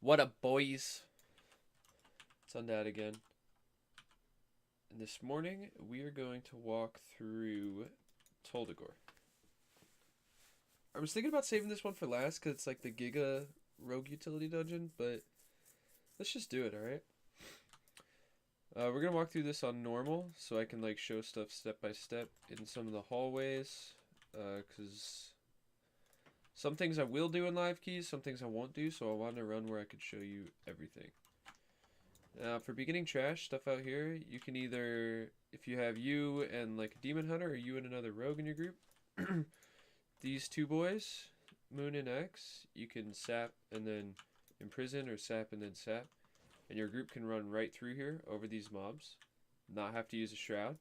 What up, boys? It's Undead again. And this morning, we are going to walk through Tol Dagor. I was thinking about saving this one for last, because it's like the Giga Rogue Utility Dungeon, but let's just do it, alright? We're going to walk through this on normal, so I can like show stuff step by step in some of the hallways, because some things I will do in live keys, some things I won't do, so I wanted to run where I could show you everything. For beginning trash stuff out here, you can either, if you have you and like a demon hunter or you and another rogue in your group, these two boys, Moon and X, you can sap and then imprison or sap and then sap. And your group can run right through here over these mobs, not have to use a shroud.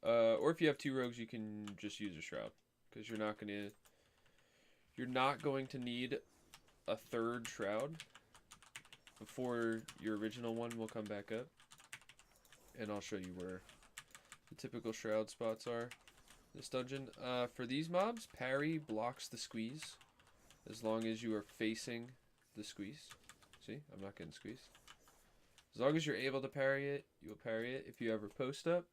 Or if you have two rogues, you can just use a shroud, because you're not going to need a third shroud before your original one will come back up. And I'll show you where the typical shroud spots are this dungeon. For these mobs, parry blocks the squeeze as long as you are facing the squeeze. See, I'm not getting squeezed. As long as you're able to parry it, you will parry it. If you ever post up,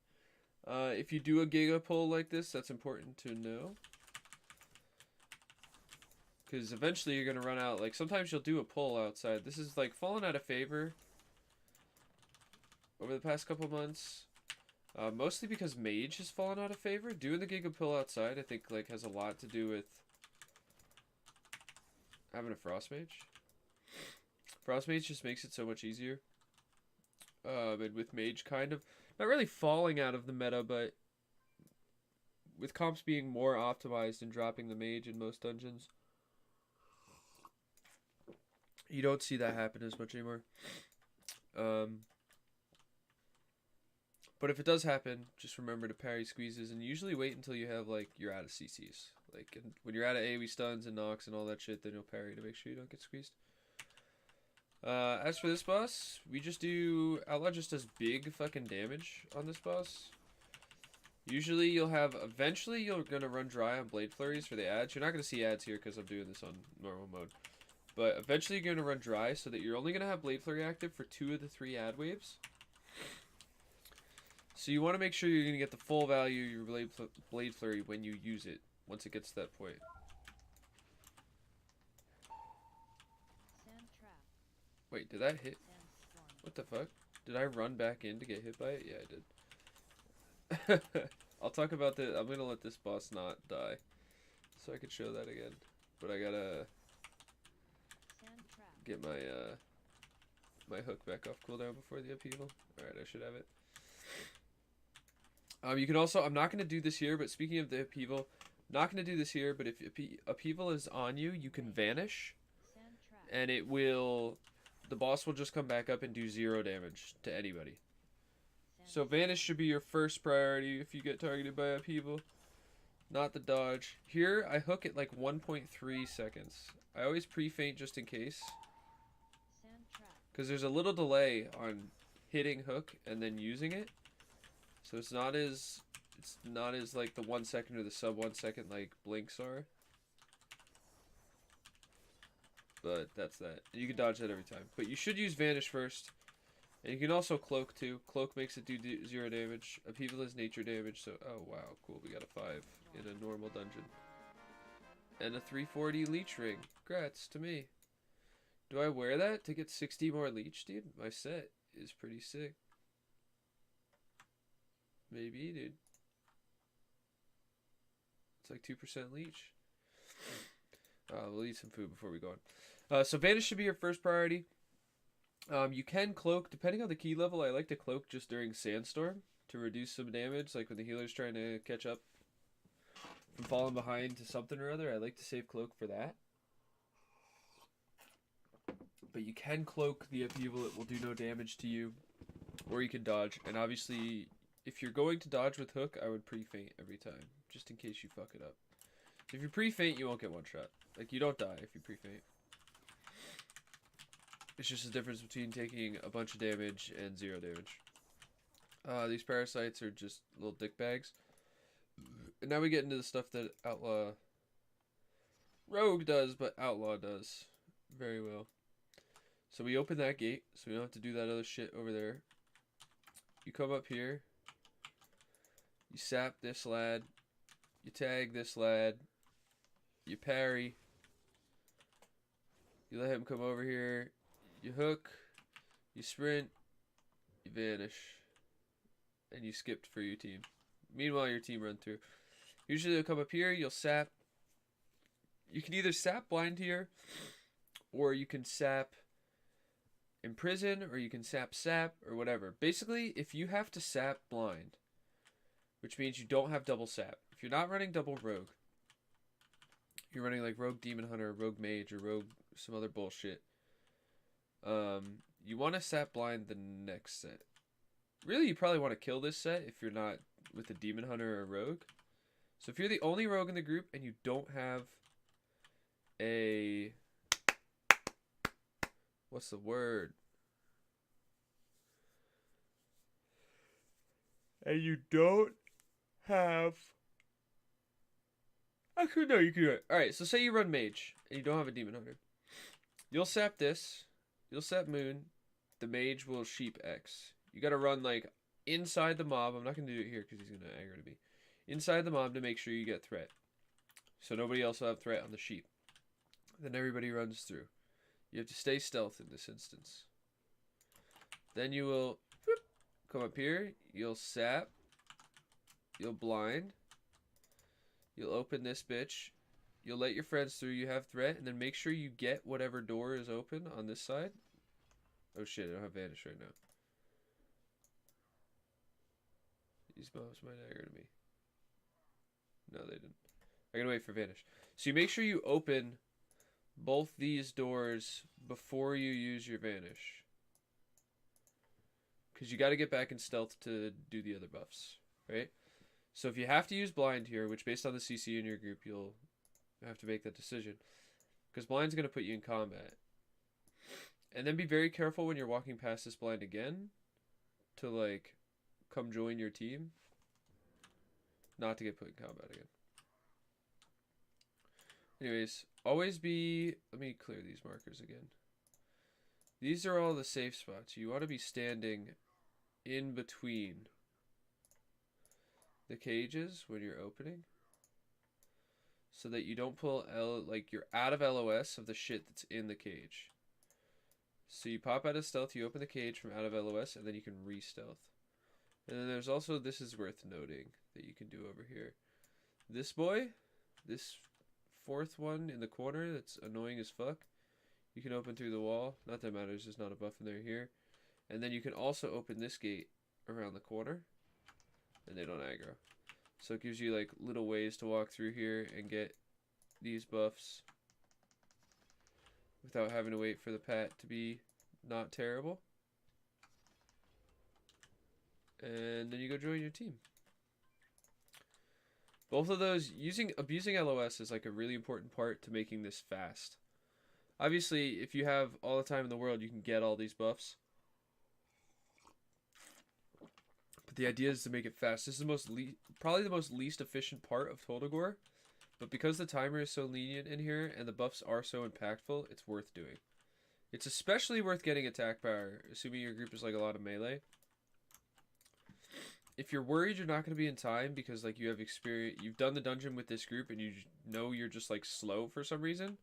if you do a giga pull like this, that's important to know, because eventually you're gonna run out. Like sometimes you'll do a pull outside. This is like fallen out of favor over the past couple months, mostly because mage has fallen out of favor. Doing the giga pull outside, I think, like has a lot to do with having a frost mage. Frost mage just makes it so much easier. And with mage kind of not really falling out of the meta, but with comps being more optimized and dropping the mage in most dungeons, you don't see that happen as much anymore. But if it does happen, just remember to parry squeezes and usually wait until you have like you're out of CCs. Like when you're out of AoE stuns and knocks and all that shit, then you'll parry to make sure you don't get squeezed. As for this boss, we just do Outlaw just does big fucking damage on this boss. Usually eventually you're gonna run dry on blade flurries for the ads. You're not gonna see ads here because I'm doing this on normal mode. But eventually you're gonna run dry so that you're only gonna have blade flurry active for 2 of the 3 ad waves. So you want to make sure you're gonna get the full value of your blade flurry when you use it, once it gets to that point. Wait, did that hit? What the fuck? Did I run back in to get hit by it? Yeah, I did. I'll talk about the... I'm gonna let this boss not die, so I can show that again. But I gotta get my my hook back off cooldown before the upheaval. Alright, I should have it. You can also... I'm not gonna do this here, but speaking of the upheaval, not gonna do this here, but if upheaval is on you, you can vanish, and it will... The boss will just come back up and do 0 damage to anybody. So vanish should be your first priority if you get targeted by upheaval, not the dodge. Here, I hook at like 1.3 seconds. I always pre-feint just in case, because there's a little delay on hitting hook and then using it. So it's not as like the 1 second or the sub 1 second like blinks are. But that's that. You can dodge that every time. But you should use Vanish first. And you can also Cloak too. Cloak makes it do 0 damage. Upheaval is nature damage, so... Oh, wow. Cool. We got a 5 in a normal dungeon. And a 340 leech ring. Congrats to me. Do I wear that to get 60 more leech, dude? My set is pretty sick. Maybe, dude. It's like 2% leech. We'll eat some food before we go on. So Vanish should be your first priority. You can Cloak, depending on the key level. I like to Cloak just during Sandstorm to reduce some damage, like when the healer's trying to catch up from falling behind to something or other. I like to save Cloak for that. But you can Cloak the upheaval, it will do no damage to you. Or you can dodge. And obviously, if you're going to dodge with hook, I would pre-feint every time, just in case you fuck it up. If you pre-feint, you won't get one shot. Like, you don't die if you pre-feint. It's just the difference between taking a bunch of damage and 0 damage. These parasites are just little dick bags. And now we get into the stuff that Outlaw Rogue does, but Outlaw does very well. So we open that gate, so we don't have to do that other shit over there. You come up here. You sap this lad. You tag this lad. You parry. You let him come over here. You hook. You sprint. You vanish. And you skipped for your team. Meanwhile, your team run through. Usually they'll come up here. You'll sap. You can either sap blind here, or you can sap imprison, or you can sap, or whatever. Basically, if you have to sap blind, which means you don't have double sap. If you're not running double rogue, you're running like rogue demon hunter, rogue mage, or rogue some other bullshit. You want to sap blind the next set. Really, you probably want to kill this set if you're not with a demon hunter or a rogue. So if you're the only rogue in the group and you don't have a... What's the word? And you don't have... Actually, no, you can do it. Alright, so say you run mage and you don't have a demon hunter. You'll sap this. You'll sap moon. The mage will sheep X. You gotta run like inside the mob. I'm not gonna do it here because he's gonna aggro to me. Inside the mob to make sure you get threat. So nobody else will have threat on the sheep. Then everybody runs through. You have to stay stealth in this instance. Then you will come up here. You'll sap. You'll blind. You'll open this bitch. You'll let your friends through. You have threat. And then make sure you get whatever door is open on this side. Oh shit, I don't have vanish right now. These mobs might aggro to me. No, they didn't. I gotta wait for vanish. So you make sure you open both these doors before you use your vanish. Because you gotta get back in stealth to do the other buffs. Right? So if you have to use blind here, which based on the CC in your group, you'll have to make that decision. Because blind's gonna put you in combat. And then be very careful when you're walking past this blind again to like come join your team. Not to get put in combat again. Anyways, always be... Let me clear these markers again. These are all the safe spots. You want to be standing in between the cages when you're opening. So that you don't pull like you're out of LOS of the shit that's in the cage. So you pop out of stealth, you open the cage from out of LOS, and then you can re-stealth. And then there's also, this is worth noting, that you can do over here. This boy, this fourth one in the corner that's annoying as fuck, you can open through the wall. Not that it matters, there's not a buff in there here. And then you can also open this gate around the corner, and they don't aggro. So it gives you like little ways to walk through here and get these buffs without having to wait for the pat to be not terrible. And then you go join your team. Both of those, abusing LOS is like a really important part to making this fast. Obviously, if you have all the time in the world, you can get all these buffs. But the idea is to make it fast. This is the probably the most least efficient part of Tol Dagor. But because the timer is so lenient in here and the buffs are so impactful, it's worth doing. It's especially worth getting attack power, assuming your group is like a lot of melee. If you're worried you're not going to be in time because like you have experience, you've done the dungeon with this group and you know you're just like slow for some reason,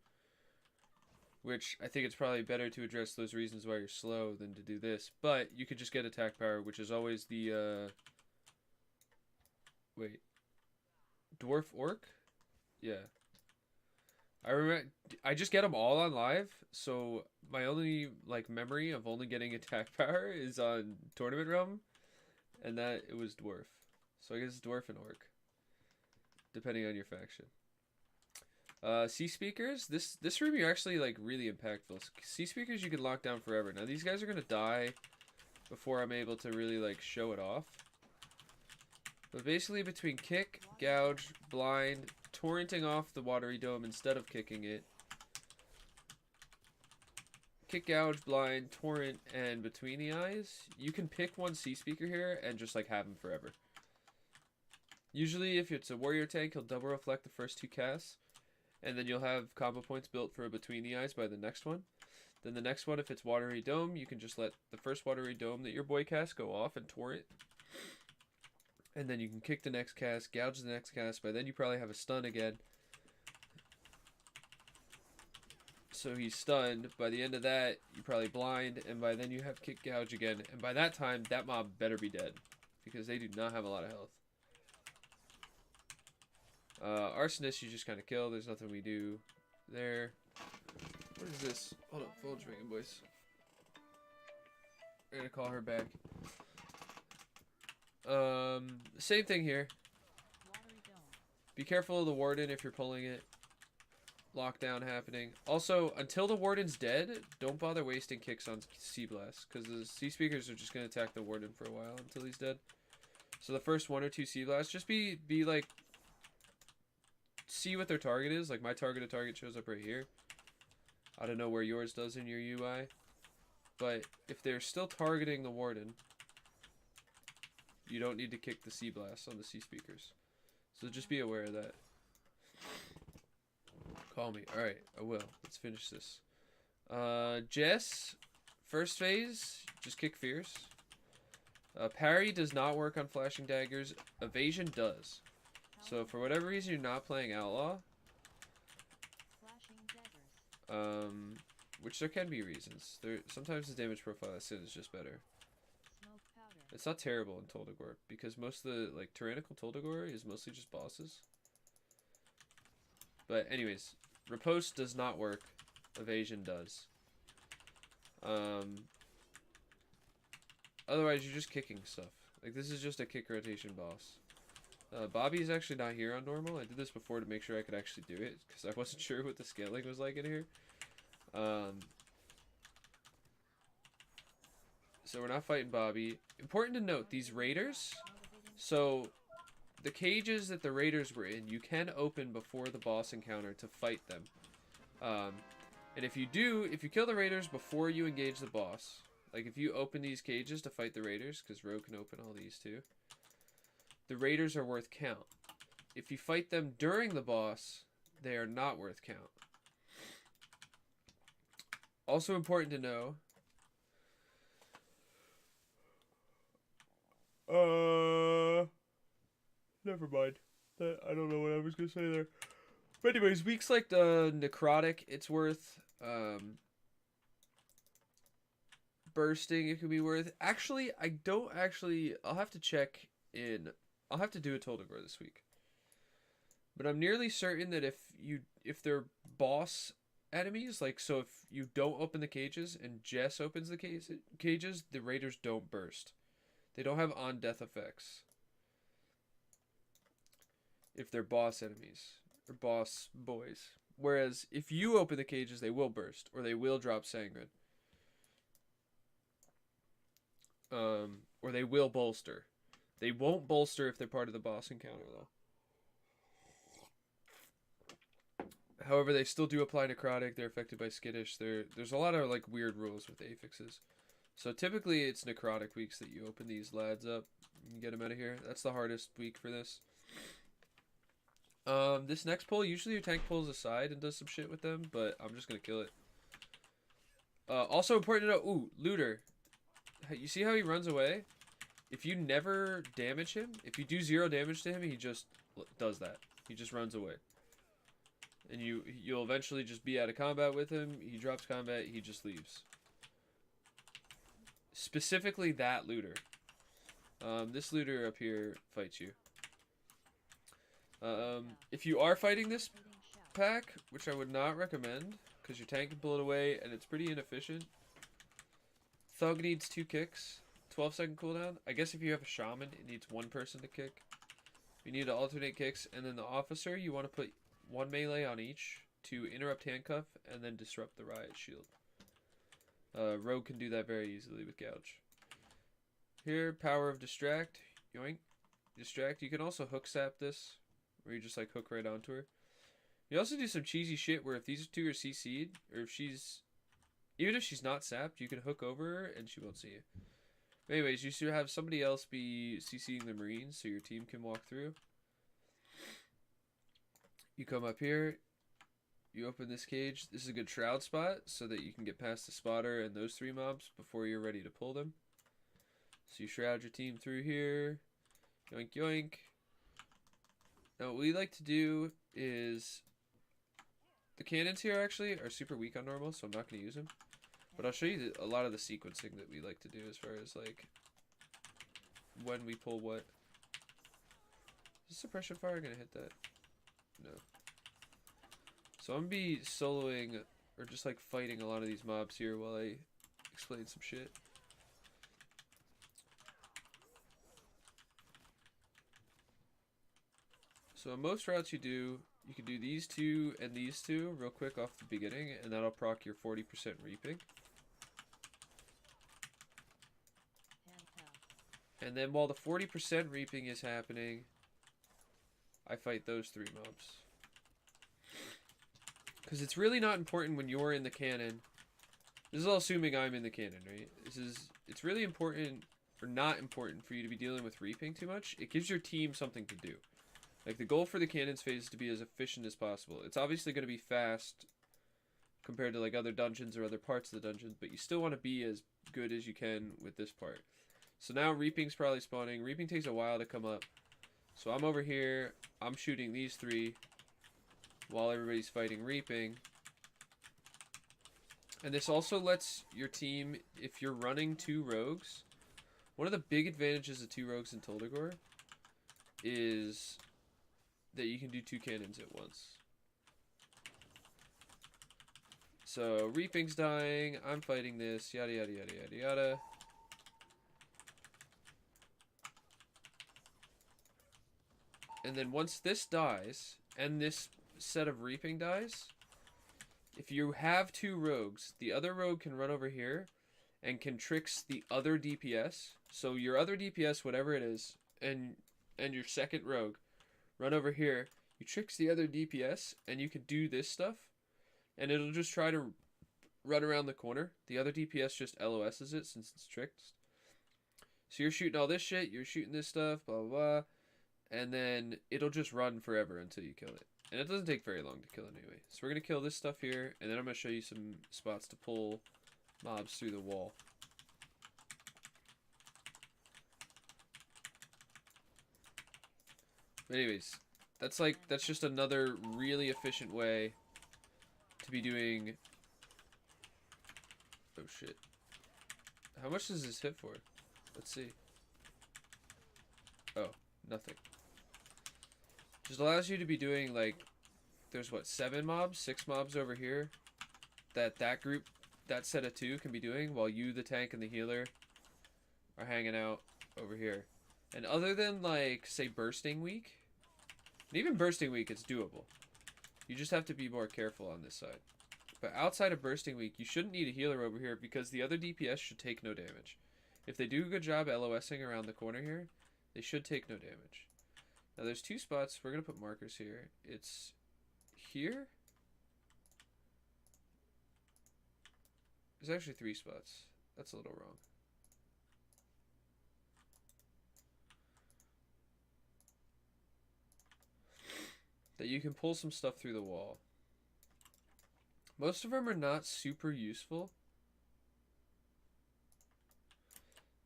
which I think it's probably better to address those reasons why you're slow than to do this. But you could just get attack power, which is always the wait, dwarf orc. Yeah. I remember I just get them all on live, so my only like memory of only getting attack power is on Tournament Realm, and that it was dwarf. So I guess it's dwarf and orc, depending on your faction. C speakers. This room you're actually like really impactful. C speakers you can lock down forever. Now these guys are gonna die before I'm able to really like show it off. But basically between kick, gouge, blind, torrenting off the watery dome instead of kicking it, kick, gouge, blind, torrent, and between the eyes, you can pick one C speaker here and just like have him forever. Usually if it's a warrior tank, he'll double reflect the first two casts, and then you'll have combo points built for a between the eyes by the next one. Then the next one, if it's Watery Dome, you can just let the first Watery Dome that your boy cast go off and torrent. And then you can kick the next cast, gouge the next cast. By then you probably have a stun again. So he's stunned. By the end of that, you probably blind. And by then you have kick gouge again. And by that time, that mob better be dead. Because they do not have a lot of health. Arsonist you just kind of kill. There's nothing we do there. What is this? Hold up, phone's ringing, boys. We're gonna call her back. Same thing here. Be careful of the warden if you're pulling it. Lockdown happening. Also, until the warden's dead, don't bother wasting kicks on Sea Blast, because the Sea Speakers are just gonna attack the warden for a while until he's dead. So the first 1 or 2 Sea Blasts, just be like, see what their target is. Like my target shows up right here. I don't know where yours does in your UI, but if they're still targeting the warden, you don't need to kick the Sea Blast on the Sea Speakers. So just be aware of that. Call me. Alright, I will. Let's finish this. Jess, first phase, just kick Fierce. Parry does not work on flashing daggers. Evasion does. So for whatever reason you're not playing Outlaw, which there can be reasons. Sometimes the damage profile of Sin is just better. It's not terrible in Tol Dagor, because most of the, like, tyrannical Tol Dagor is mostly just bosses. But anyways, Riposte does not work. Evasion does. Otherwise, you're just kicking stuff. Like, this is just a kick rotation boss. Bobby's actually not here on normal. I did this before to make sure I could actually do it, because I wasn't sure what the scaling was like in here. So we're not fighting Bobby. Important to note, these raiders, so the cages that the raiders were in, you can open before the boss encounter to fight them. And if you kill the raiders before you engage the boss, like if you open these cages to fight the raiders, because Rogue can open all these too, the raiders are worth count. If you fight them during the boss, they are not worth count. Also important to know, never mind. I don't know what I was gonna say there. But anyways, weeks like the Necrotic, it's worth. Bursting, it could be worth. Actually, I'll have to check in. I'll have to do a Tol Dagor this week. But I'm nearly certain that if they're boss enemies, like, so if you don't open the cages and Jess opens the cages, the raiders don't burst. They don't have on-death effects. If they're boss enemies. Or boss boys. Whereas, if you open the cages, they will burst. Or they will drop Sangren. Or they will bolster. They won't bolster if they're part of the boss encounter, though. However, they still do apply Necrotic. They're affected by Skittish. There's a lot of, like, weird rules with affixes. So typically it's Necrotic weeks that you open these lads up and get them out of here. That's the hardest week for this. This next pull, usually your tank pulls aside and does some shit with them, but I'm just going to kill it. Also important to know, ooh, Looter. You see how he runs away? If you never damage him, if you do 0 damage to him, he just does that. He just runs away. And you'll eventually just be out of combat with him. He drops combat, he just leaves. Specifically that Looter. This Looter up here fights you. If you are fighting this pack, which I would not recommend, because your tank can pull it away and it's pretty inefficient. Thug needs 2 kicks, 12-second cooldown. I guess if you have a shaman, it needs 1 person to kick. You need to alternate kicks, and then the officer, you want to put 1 melee on each to interrupt handcuff and then disrupt the riot shield. Rogue can do that very easily with gouge. Here, power of distract. Yoink. Distract. You can also hook sap this, where you just like hook right onto her. You also do some cheesy shit where if these 2 are CC'd, or if even if she's not sapped, you can hook over her and she won't see you. But anyways, you should have somebody else be CCing the Marines so your team can walk through. You come up here. you open this cage. This is a good shroud spot so that you can get past the spotter and those 3 mobs before you're ready to pull them. So you shroud your team through here. Yoink, yoink. Now what we like to do is... The cannons here actually are super weak on normal, so I'm not going to use them. But I'll show you a lot of the sequencing that we like to do as far as like when we pull what. Is suppression fire going to hit that? No. So I'm going to be soloing or just like fighting a lot of these mobs here while I explain some shit. So in most routes you can do these 2 and these 2 real quick off the beginning, and that'll proc your 40% reaping. And then while the 40% reaping is happening, I fight those 3 mobs. Because it's really not important when you're in the cannon. This is all assuming I'm in the cannon, right? It's really important, or not important, for you to be dealing with reaping too much. It gives your team something to do. Like, the goal for the cannons phase is to be as efficient as possible. It's obviously going to be fast compared to, like, other dungeons or other parts of the dungeon, but you still want to be as good as you can with this part. So now reaping's probably spawning. Reaping takes a while to come up. So I'm over here. I'm shooting these 3 while everybody's fighting reaping. And this also lets your team, if you're running 2 rogues, one of the big advantages of 2 rogues in Tol Dagor is that you can do 2 cannons at once. So reaping's dying, I'm fighting this, yada yada yada yada yada. And then once this dies, and this set of reaping dies, if you have 2 rogues, the other rogue can run over here and can tricks the other DPS. So your other DPS, whatever it is, and your second rogue, run over here, you tricks the other DPS, and you can do this stuff, and it'll just try to run around the corner. The other DPS just LOSs it since it's tricked. So you're shooting all this shit, you're shooting this stuff, blah, blah, blah. And then it'll just run forever until you kill it. And it doesn't take very long to kill it anyway. So we're going to kill this stuff here, and then I'm going to show you some spots to pull mobs through the wall. But anyways, that's just another really efficient way to be doing... Oh shit. How much does this hit for? Let's see. Oh, nothing. Just allows you to be doing, like, there's what, 7 mobs, 6 mobs over here that group, that set of 2 can be doing, while you, the tank, and the healer are hanging out over here. And other than, like, say, Bursting Week, and even Bursting Week, it's doable. You just have to be more careful on this side. But outside of Bursting Week, you shouldn't need a healer over here, because the other DPS should take no damage. If they do a good job LOSing around the corner here, they should take no damage. Now there's 2 spots. We're going to put markers here. It's here. There's actually 3 spots. That's a little wrong. That you can pull some stuff through the wall. Most of them are not super useful.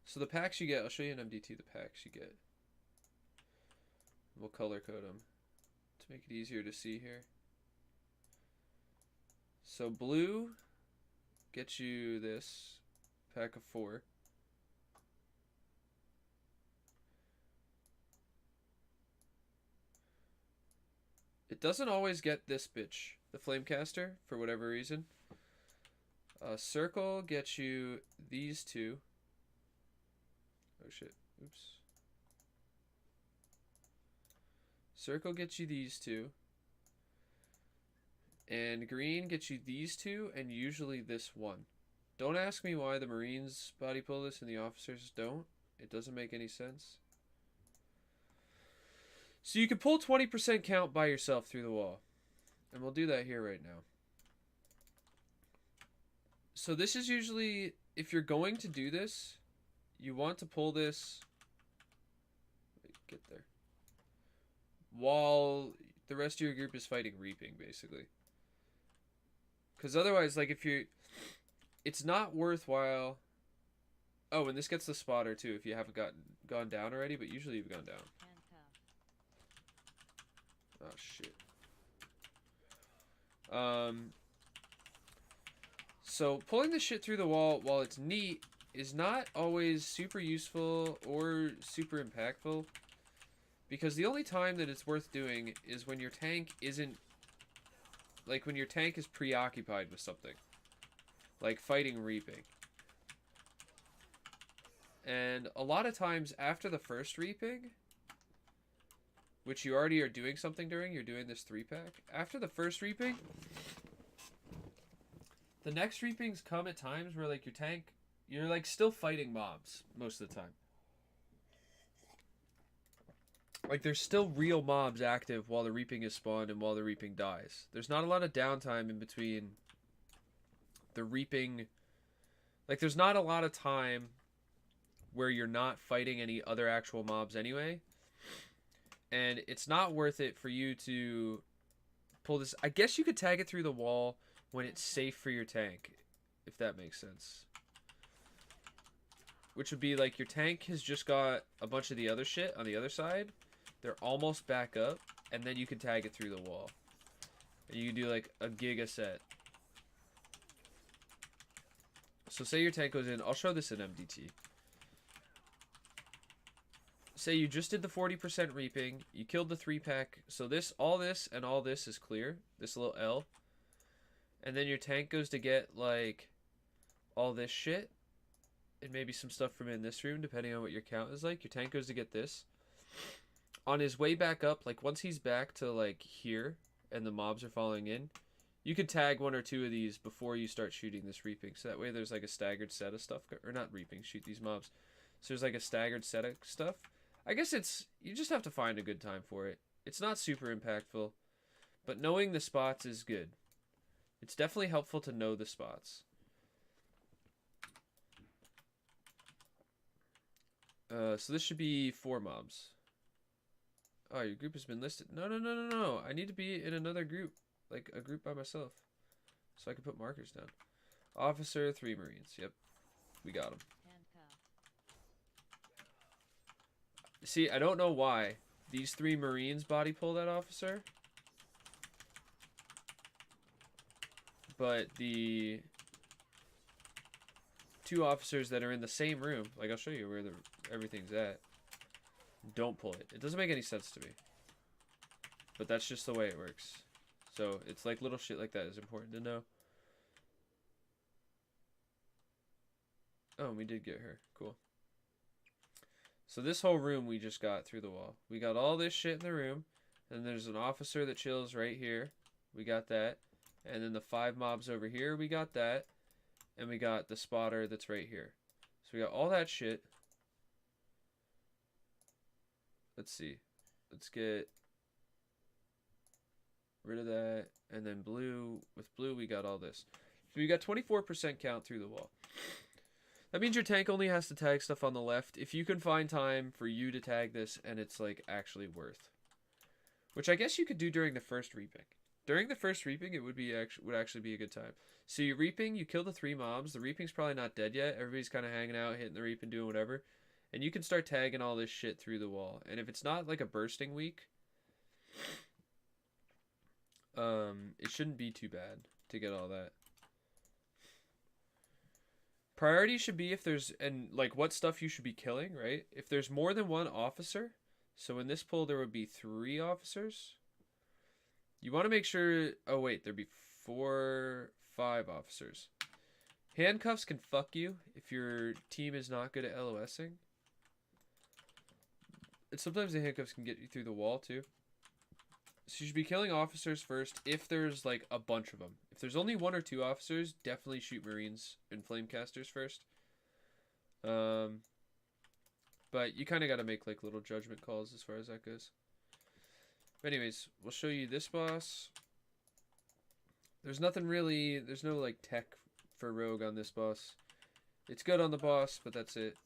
So the packs you get, I'll show you in MDT the packs you get. We'll color code them to make it easier to see here. So blue gets you this pack of 4. It doesn't always get this bitch, the Flamecaster, for whatever reason. Circle gets you these 2. Oh shit, oops. Circle gets you these 2. And green gets you these 2, and usually this 1. Don't ask me why the Marines body pull this and the officers don't. It doesn't make any sense. So you can pull 20% count by yourself through the wall. And we'll do that here right now. So this is usually, if you're going to do this, you want to pull this... Wait, get there. While the rest of your group is fighting reaping, basically. Because otherwise, like, if you... It's not worthwhile... Oh, and this gets the spotter, too, if you haven't gone down already, but usually you've gone down. Oh, shit. So, pulling the shit through the wall, while it's neat, is not always super useful or super impactful. Because the only time that it's worth doing is when your tank isn't... Like, when your tank is preoccupied with something. Like fighting reaping. And a lot of times after the first reaping, which you already are doing something during, you're doing this 3-pack. After the first reaping, the next reapings come at times where, like, your tank, you're, like, still fighting mobs most of the time. Like, there's still real mobs active while the reaping is spawned and while the reaping dies. There's not a lot of downtime in between the reaping. Like, there's not a lot of time where you're not fighting any other actual mobs anyway. And it's not worth it for you to pull this. I guess you could tag it through the wall when it's safe for your tank, if that makes sense. Which would be like your tank has just got a bunch of the other shit on the other side. They're almost back up, and then you can tag it through the wall. And you can do like a giga set. So say your tank goes in. I'll show this in MDT. Say you just did the 40% reaping. You killed the 3-pack. So this, all this, and all this is clear. This little L. And then your tank goes to get like all this shit. And maybe some stuff from in this room, depending on what your count is like. Your tank goes to get this. On his way back up, like once he's back to like here, and the mobs are falling in, you could tag 1 or 2 of these before you start shooting this reaping. So that way there's like a staggered set of stuff. Or not reaping, shoot these mobs. So there's like a staggered set of stuff. I guess it's, you just have to find a good time for it. It's not super impactful, but knowing the spots is good. It's definitely helpful to know the spots. So this should be 4 mobs. Oh, your group has been listed. No. I need to be in another group. Like a group by myself. So I can put markers down. Officer, 3 Marines. Yep. We got them. See, I don't know why these 3 Marines body pull that officer. But the 2 officers that are in the same room, like I'll show you where everything's at, don't pull it. It doesn't make any sense to me. But that's just the way it works. So it's like little shit like that is important to know. Oh, we did get her. Cool. So this whole room we just got through the wall. We got all this shit in the room. And there's an officer that chills right here. We got that. And then the 5 mobs over here, we got that. And we got the spotter that's right here. So we got all that shit. Let's see. Let's get rid of that. And then blue. With blue, we got all this. So we got 24% count through the wall. That means your tank only has to tag stuff on the left. If you can find time for you to tag this and it's like actually worth. Which I guess you could do during the first reaping. During the first reaping, it would actually be a good time. So you're reaping, you kill the 3 mobs. The reaping's probably not dead yet. Everybody's kind of hanging out, hitting the reap and doing whatever. And you can start tagging all this shit through the wall. And if it's not like a bursting week, it shouldn't be too bad to get all that. Priority should be if there's, and like what stuff you should be killing, right? If there's more than 1 officer, so in this pull there would be 3 officers. You want to make sure, oh wait, there'd be 4, 5 officers. Handcuffs can fuck you if your team is not good at LOSing. And sometimes the handcuffs can get you through the wall too. So you should be killing officers first if there's like a bunch of them. If there's only 1 or 2 officers, definitely shoot Marines and Flamecasters first. But you kind of got to make like little judgment calls as far as that goes. But anyways, we'll show you this boss. There's nothing really, there's no like tech for Rogue on this boss. It's good on the boss, but that's it.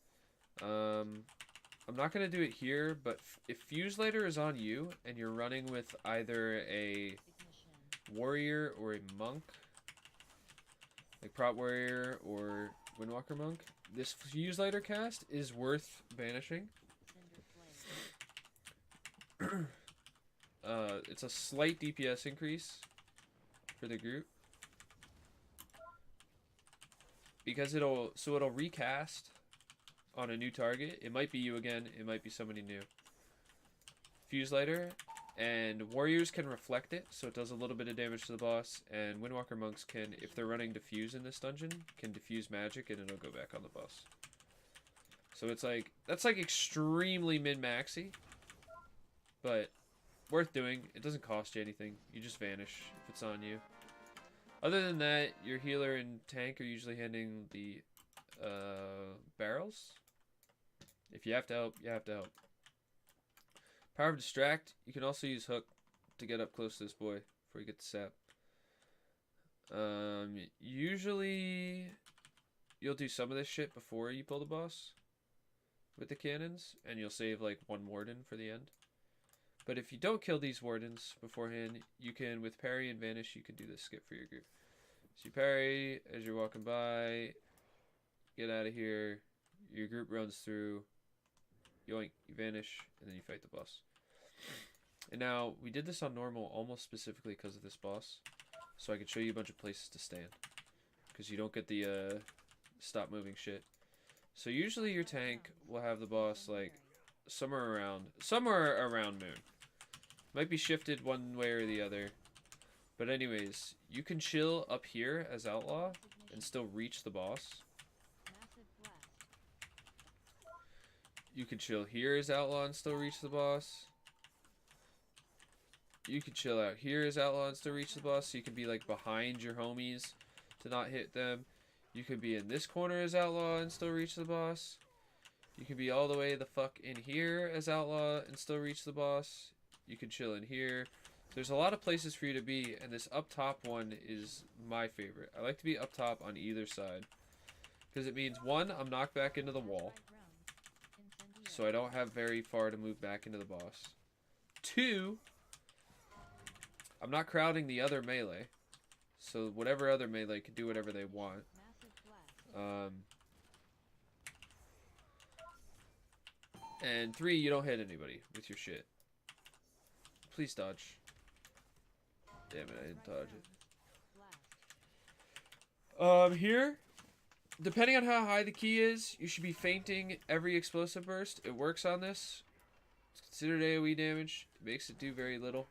I'm not going to do it here, but if Fuse Lighter is on you and you're running with either a warrior or a monk, like Prot Warrior or Windwalker Monk, this Fuse Lighter cast is worth banishing. It's a slight DPS increase for the group. Because it'll recast on a new target. It might be you again, it might be somebody new. Fuse Lighter, and Warriors can reflect it, so it does a little bit of damage to the boss, and Windwalker Monks can, if they're running Diffuse in this dungeon, can diffuse magic and it'll go back on the boss. So it's like, that's like extremely min-maxy, but worth doing. It doesn't cost you anything. You just vanish if it's on you. Other than that, your healer and tank are usually handling the barrels. If you have to help, you have to help. Power of Distract, you can also use Hook to get up close to this boy before you get the sap. Usually, you'll do some of this shit before you pull the boss with the cannons, and you'll save like one warden for the end. But if you don't kill these wardens beforehand, you can, with parry and vanish, you can do this skip for your group. So you parry as you're walking by, get out of here, your group runs through, yoink, you vanish, and then you fight the boss. And now, we did this on normal almost specifically because of this boss, so I could show you a bunch of places to stand. Because you don't get the stop moving shit. So usually your tank will have the boss like somewhere around Moon. Might be shifted one way or the other. But anyways, you can chill up here as Outlaw and still reach the boss. You can chill here as Outlaw and still reach the boss. You can chill out here as Outlaw and still reach the boss. So you can be like behind your homies to not hit them. You can be in this corner as Outlaw and still reach the boss. You can be all the way the fuck in here as Outlaw and still reach the boss. You can chill in here. There's a lot of places for you to be, and this up top one is my favorite. I like to be up top on either side. Because it means, one, I'm knocked back into the wall. So I don't have very far to move back into the boss. Two, I'm not crowding the other melee. So whatever other melee can do whatever they want. And three, you don't hit anybody with your shit. Please dodge. Damn it, I didn't dodge it. Here, depending on how high the key is, you should be feinting every explosive burst. It works on this. It's considered AoE damage. It makes it do very little.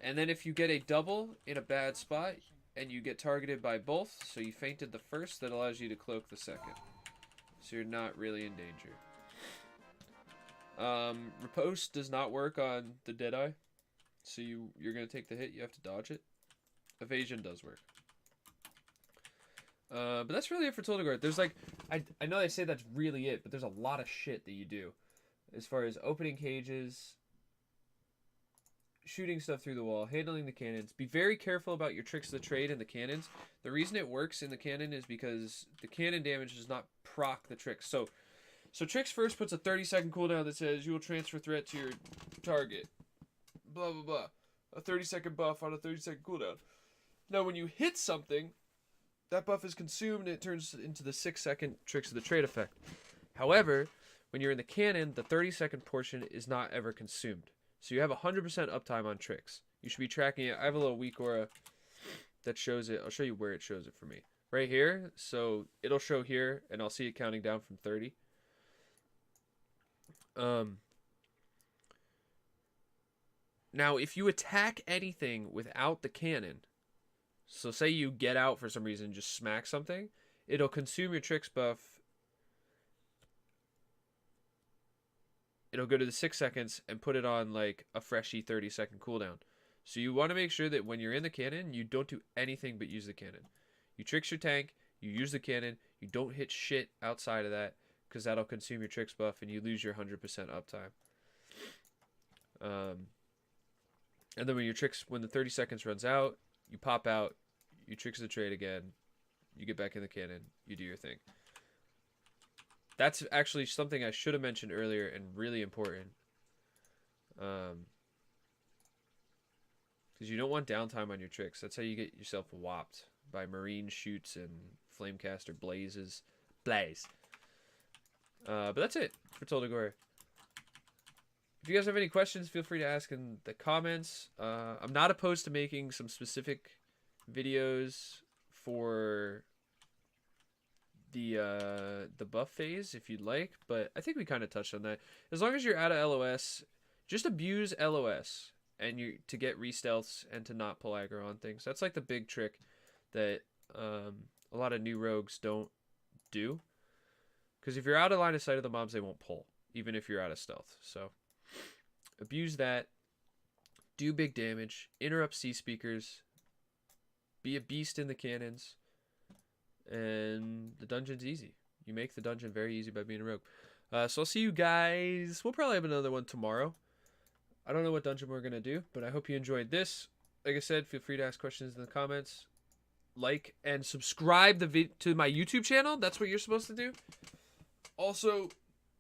And then if you get a double in a bad spot, and you get targeted by both, so you feinted the first, that allows you to cloak the second. So you're not really in danger. Riposte does not work on the Deadeye. So you're going to take the hit, you have to dodge it. Evasion does work. But that's really it for Tol Dagor. There's like, I know they say that's really it, but there's a lot of shit that you do. As far as opening cages, shooting stuff through the wall, handling the cannons. Be very careful about your tricks of the trade and the cannons. The reason it works in the cannon is because the cannon damage does not proc the tricks. So tricks first puts a 30-second cooldown that says you will transfer threat to your target. Blah, blah, blah. A 30-second buff on a 30-second cooldown. Now, when you hit something, that buff is consumed and it turns into the 6-second tricks of the trade effect. However, when you're in the cannon, the 30-second portion is not ever consumed. So you have 100% uptime on tricks. You should be tracking it. I have a little weak aura that shows it. I'll show you where it shows it for me. Right here. So it'll show here, and I'll see it counting down from 30. Now, if you attack anything without the cannon, so say you get out for some reason and just smack something, it'll consume your tricks buff. It'll go to the 6 seconds and put it on like a freshy 30-second cooldown. So you want to make sure that when you're in the cannon, you don't do anything but use the cannon. You tricks your tank, you use the cannon, you don't hit shit outside of that, because that'll consume your tricks buff and you lose your 100% uptime. And then when the 30 seconds runs out, you pop out, you tricks the trade again, you get back in the cannon, you do your thing. That's actually something I should have mentioned earlier and really important. Because you don't want downtime on your tricks. That's how you get yourself whopped by marine shoots and flamecaster blaze. But that's it for Tol Dagor. If you guys have any questions, feel free to ask in the comments. I'm not opposed to making some specific videos for the buff phase if you'd like, but I think we kind of touched on that. As long as you're out of LOS, just abuse LOS and you to get re-stealths and to not pull aggro on things. That's like the big trick that a lot of new rogues don't do. Because if you're out of line of sight of the mobs, they won't pull, even if you're out of stealth. So abuse that. Do big damage. Interrupt C speakers. Be a beast in the cannons. And the dungeon's easy. You make the dungeon very easy by being a rogue. So I'll see you guys. We'll probably have another one tomorrow. I don't know what dungeon we're going to do, but I hope you enjoyed this. Like I said, feel free to ask questions in the comments. Like and subscribe to my YouTube channel. That's what you're supposed to do. Also,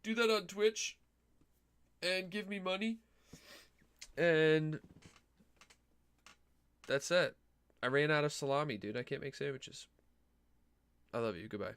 do that on Twitch. And give me money. And that's it. I ran out of salami, dude. I can't make sandwiches. I love you. Goodbye.